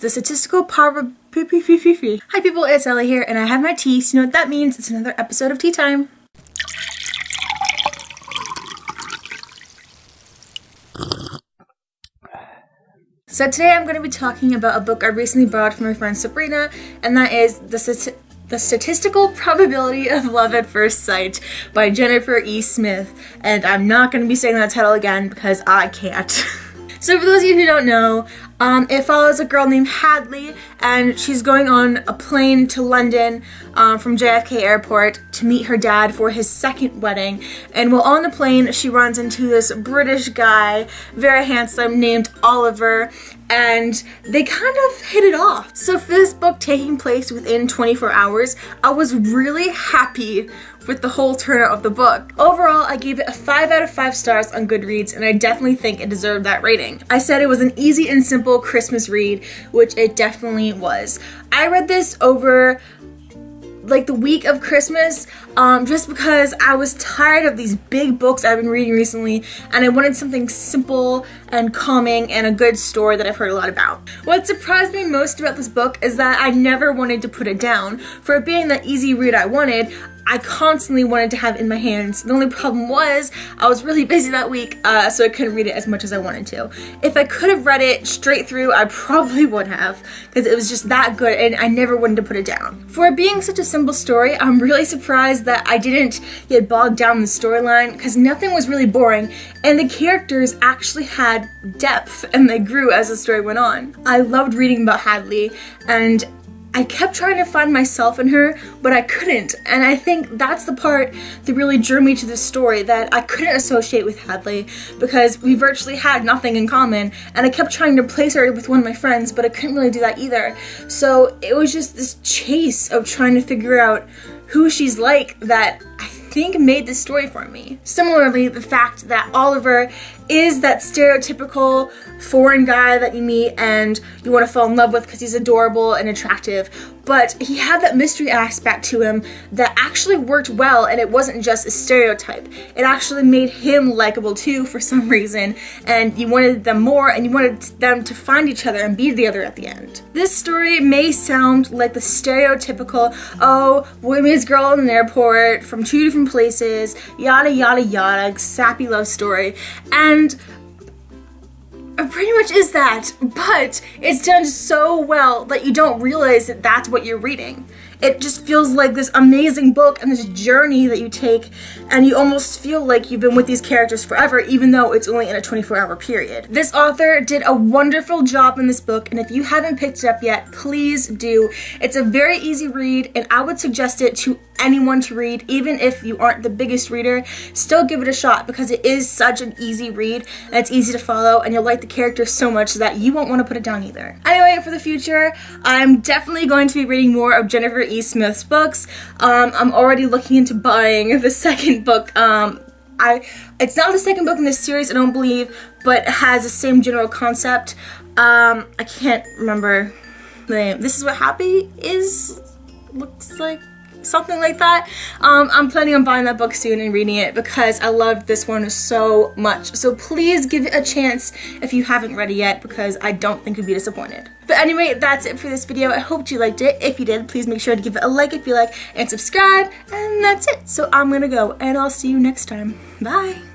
the statistical probability. Hi people, it's Ellie here, and I have my tea, so you know what that means. It's another episode of Tea Time. So today I'm going to be talking about a book I recently borrowed from my friend Sabrina, and that is The Statistical Probability of Love at First Sight by Jennifer E. Smith. And I'm not going to be saying that title again because I can't. So for those of you who don't know, it follows a girl named Hadley, and she's going on a plane to London from JFK Airport to meet her dad for his second wedding. And while on the plane, she runs into this British guy, very handsome, named Oliver, and they kind of hit it off. So for this book taking place within 24 hours, I was really happy with the whole turnout of the book. Overall, I gave it a 5 out of 5 stars on Goodreads, and I definitely think it deserved that rating. I said it was an easy and simple Christmas read, which it definitely was. I read this over like the week of Christmas, just because I was tired of these big books I've been reading recently, and I wanted something simple and calming and a good story that I've heard a lot about. What surprised me most about this book is that I never wanted to put it down. For it being that easy read I wanted, I constantly wanted to have it in my hands. The only problem was I was really busy that week, so I couldn't read it as much as I wanted to. If I could have read it straight through, I probably would have, because it was just that good and I never wanted to put it down. For it being such a simple story, I'm really surprised that I didn't get bogged down in the storyline, because nothing was really boring and the characters actually had depth and they grew as the story went on. I loved reading about Hadley, and I kept trying to find myself in her, but I couldn't. And I think that's the part that really drew me to this story, that I couldn't associate with Hadley because we virtually had nothing in common. And I kept trying to place her with one of my friends, but I couldn't really do that either. So it was just this chase of trying to figure out who she's like that I think made this story for me. Similarly, the fact that Oliver is that stereotypical foreign guy that you meet and you want to fall in love with because he's adorable and attractive, but he had that mystery aspect to him that actually worked well, and it wasn't just a stereotype. It actually made him likable too for some reason, and you wanted them more and you wanted them to find each other and be together at the end. This story may sound like the stereotypical, oh, boy meets girl in an airport from 2 different places, yada yada yada, sappy love story, and it pretty much is that, but it's done so well that you don't realize that that's what you're reading. It just feels like this amazing book and this journey that you take, and you almost feel like you've been with these characters forever, even though it's only in a 24-hour period. This author did a wonderful job in this book, and if you haven't picked it up yet, please do. It's a very easy read, and I would suggest it to anyone to read, even if you aren't the biggest reader. Still give it a shot because it is such an easy read, and it's easy to follow, and you'll like the characters so much that you won't want to put it down either. Anyway, for the future, I'm definitely going to be reading more of Jennifer E. Smith's books. I'm already looking into buying the second book. It's not the second book in this series, I don't believe, but it has the same general concept. I can't remember the name. This Is What Happy Is? Looks like something like that. I'm planning on buying that book soon and reading it because I loved this one so much. So please give it a chance if you haven't read it yet, because I don't think you'll be disappointed. But anyway, that's it for this video. I hope you liked it. If you did, please make sure to give it a like if you like, and subscribe, and that's it. So I'm gonna go, and I'll see you next time. Bye!